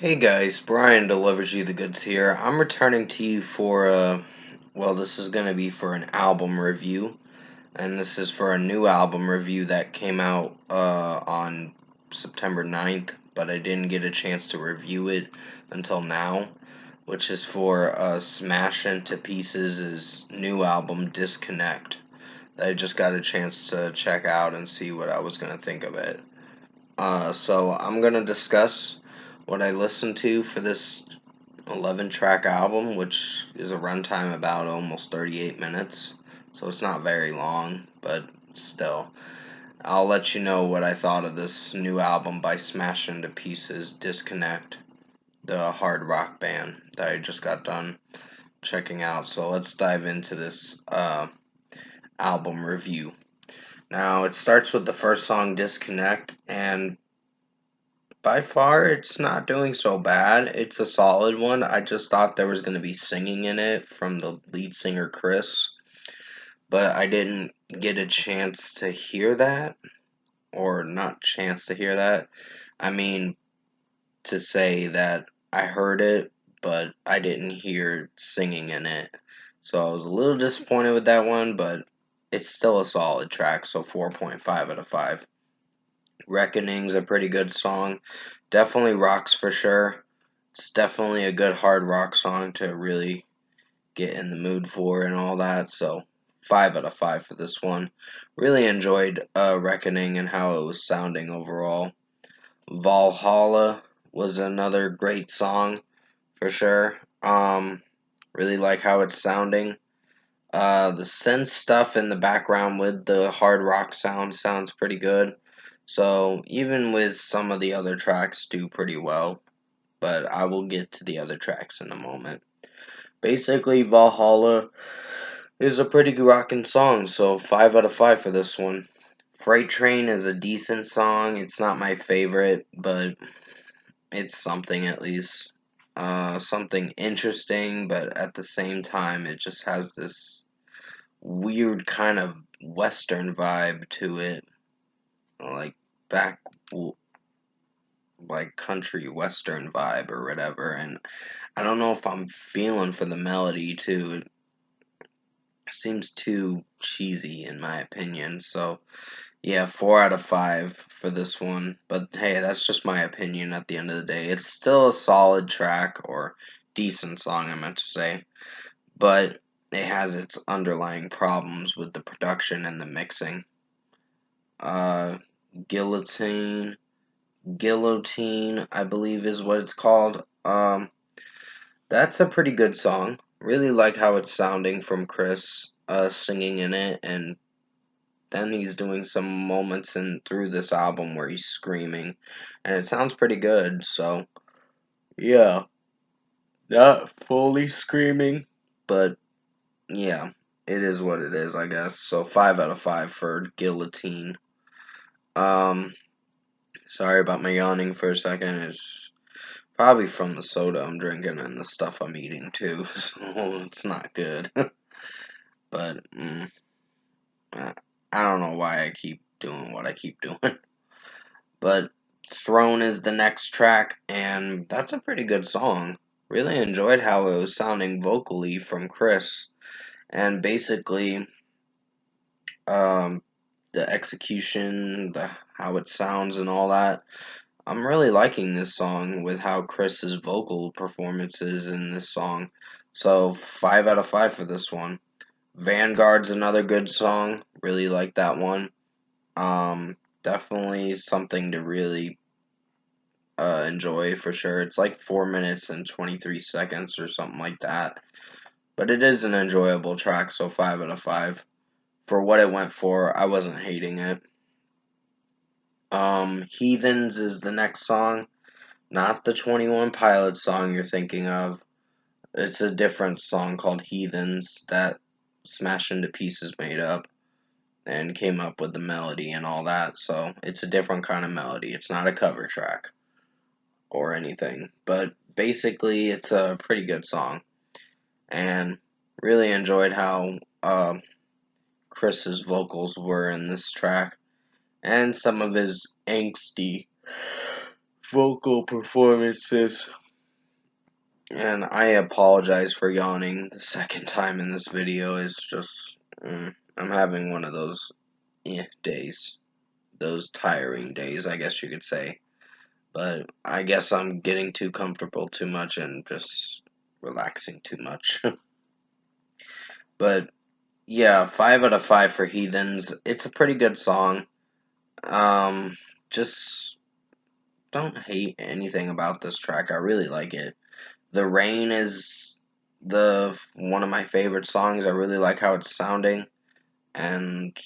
Hey guys, Brian delivers you the goods here. I'm returning to you for this is going to be for an album review, and this is for a new album review that came out on September 9th, but I didn't get a chance to review it until now, which is for Smash Into Pieces' new album, Disconnect, that I just got a chance to check out and see what I was going to think of it. So I'm going to discuss what I listened to for this 11 track album, which is a runtime about almost 38 minutes. So it's not very long, but still. I'll let you know what I thought of this new album by Smash Into Pieces, Disconnect, the hard rock band that I just got done checking out. So let's dive into this album review. Now, it starts with the first song, Disconnect, and by far, it's not doing so bad. It's a solid one. I just thought there was going to be singing in it from the lead singer, Chris, but I didn't get a chance to hear that, or not chance to hear that. I mean, to say that I heard it, but I didn't hear singing in it. So I was a little disappointed with that one, but it's still a solid track, so 4.5 out of 5. Reckoning's a pretty good song. Definitely rocks for sure. It's definitely a good hard rock song to really get in the mood for and all that. So 5 out of 5 for this one. Really enjoyed Reckoning and how it was sounding overall. Valhalla was another great song for sure. Really like how it's sounding. The synth stuff in the background with the hard rock sound sounds pretty good. So even with some of the other tracks do pretty well, but I will get to the other tracks in a moment. Basically, Valhalla is a pretty rockin' song, so 5 out of 5 for this one. Freight Train is a decent song. It's not my favorite, but it's something at least. Something interesting, but at the same time, it just has this weird kind of Western vibe to it, like back like country western vibe or whatever. And I don't know if I'm feeling for the melody too. It seems too cheesy in my opinion. So yeah, 4 out of 5 for this one. But hey, that's just my opinion at the end of the day. It's still a solid track, or decent song I meant to say, but it has its underlying problems with the production and the mixing. Uh Guillotine Guillotine, I believe is what it's called. That's a pretty good song. Really like how it's sounding from Chris singing in it, and then he's doing some moments in through this album where he's screaming, and it sounds pretty good. So yeah, not fully screaming, but yeah, it is what it is, I guess. So 5 out of 5 for Guillotine. Um, Sorry about my yawning for a second. It's probably from the soda I'm drinking and the stuff I'm eating too, so it's not good. But I I don't know why I keep doing what I keep doing. But Throne is the next track, and that's a pretty good song. Really enjoyed how it was sounding vocally from Chris, and basically, um, the execution, the how it sounds, and all that. I'm really liking this song with how Chris's vocal performance is in this song. So 5 out of 5 for this one. Vanguard's another good song. Really like that one. Definitely something to really enjoy for sure. It's like 4 minutes and 23 seconds or something like that. But it is an enjoyable track, so 5 out of 5. For what it went for, I wasn't hating it. Heathens is the next song. Not the 21 Pilots song you're thinking of. It's a different song called Heathens that Smash Into Pieces made up and came up with the melody and all that. So it's a different kind of melody. It's not a cover track or anything. But basically, it's a pretty good song. And really enjoyed how Chris's vocals were in this track and some of his angsty vocal performances. And I apologize for yawning the second time in this video. It's just, I'm having one of those days. Those tiring days, I guess you could say. But I guess I'm getting too comfortable too much and just relaxing too much. But yeah, 5 out of 5 for Heathens. It's a pretty good song. Just don't hate anything about this track. I really like it. The Rain is the one of my favorite songs. I really like how it's sounding, and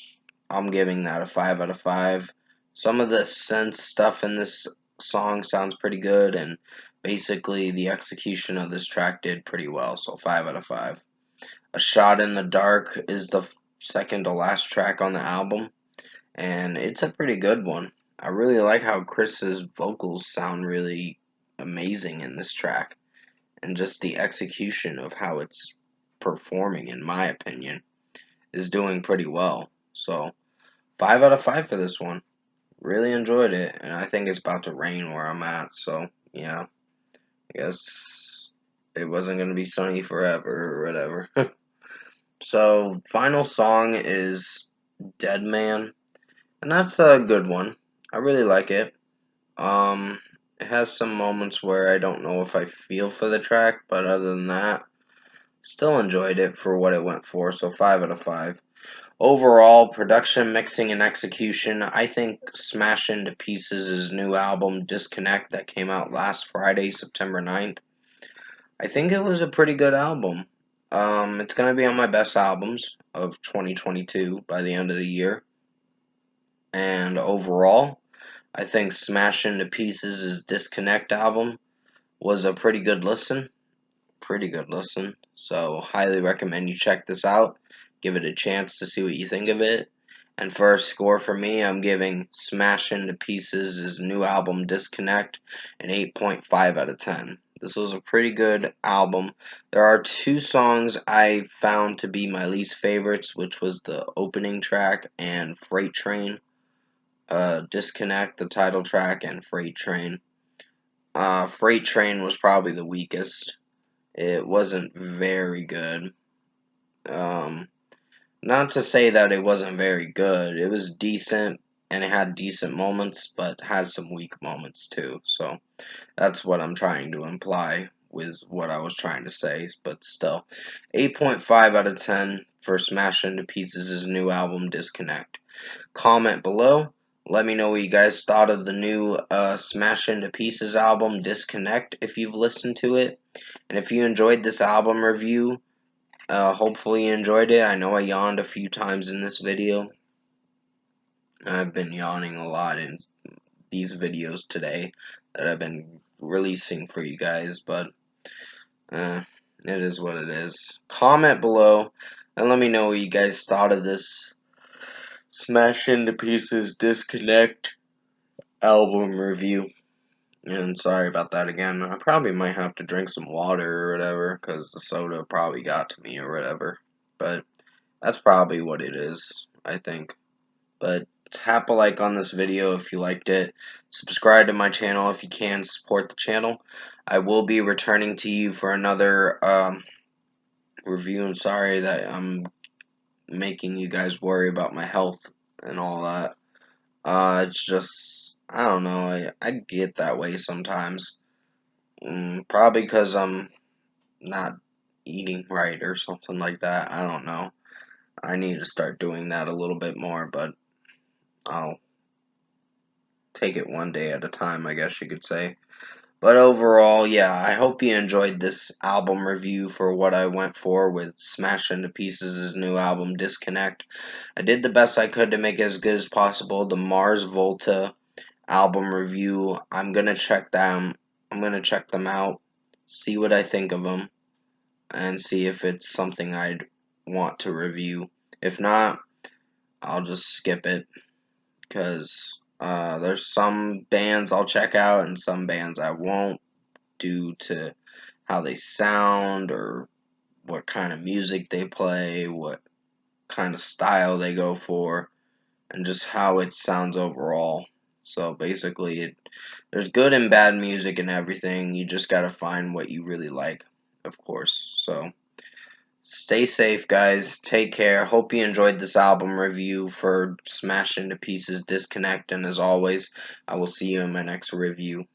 I'm giving that a 5 out of 5. Some of the synth stuff in this song sounds pretty good, and basically the execution of this track did pretty well, so 5 out of 5. A Shot in the Dark is the second to last track on the album, and it's a pretty good one. I really like how Chris's vocals sound really amazing in this track, and just the execution of how it's performing, in my opinion, is doing pretty well. So 5 out of 5 for this one. Really enjoyed it, and I think it's about to rain where I'm at, so yeah, I guess it wasn't going to be sunny forever or whatever. So, final song is Dead Man, and that's a good one. I really like it. It has some moments where I don't know if I feel for the track, but other than that, still enjoyed it for what it went for, so 5 out of 5. Overall, production, mixing, and execution, I think Smash Into Pieces' new album, Disconnect, that came out last Friday, September 9th, I think it was a pretty good album. It's going to be on my best albums of 2022 by the end of the year. And overall, I think Smash Into Pieces' Disconnect album was a pretty good listen. Pretty good listen. So, highly recommend you check this out. Give it a chance to see what you think of it. And for a score for me, I'm giving Smash Into Pieces' new album Disconnect an 8.5 out of 10. This was a pretty good album. There are two songs I found to be my least favorites, which was the opening track and Freight Train. Disconnect, the title track, and Freight Train. Freight Train was probably the weakest. It wasn't very good. Um, Not to say that it wasn't very good. It was decent and it had decent moments, but had some weak moments too. So that's what I'm trying to imply with what I was trying to say. But still, 8.5 out of 10 for Smash Into Pieces' new album, Disconnect. Comment below. Let me know what you guys thought of the new Smash Into Pieces album, Disconnect, if you've listened to it. And if you enjoyed this album review, hopefully you enjoyed it. I know I yawned a few times in this video. I've been yawning a lot in these videos today that I've been releasing for you guys, but it is what it is. Comment below and let me know what you guys thought of this Smash Into Pieces Disconnect album review. And sorry about that again. I probably might have to drink some water or whatever, because the soda probably got to me or whatever. But that's probably what it is, I think. But tap a like on this video if you liked it. Subscribe to my channel if you can. Support the channel. I will be returning to you for another review. And sorry that I'm making you guys worry about my health and all that. It's just, I don't know. I get that way sometimes. Probably because I'm not eating right or something like that. I don't know. I need to start doing that a little bit more, but I'll take it one day at a time, I guess you could say. But overall, yeah, I hope you enjoyed this album review for what I went for with Smash Into Pieces' new album, Disconnect. I did the best I could to make it as good as possible. The Mars Volta album review, I'm gonna check them. I'm gonna check them out, see what I think of them, and see if it's something I'd want to review. If not, I'll just skip it, because there's some bands I'll check out and some bands I won't, due to how they sound or what kind of music they play, what kind of style they go for, and just how it sounds overall. So basically, there's good and bad music and everything. You just gotta find what you really like, of course. So stay safe, guys. Take care. Hope you enjoyed this album review for Smash Into Pieces Disconnect. And as always, I will see you in my next review.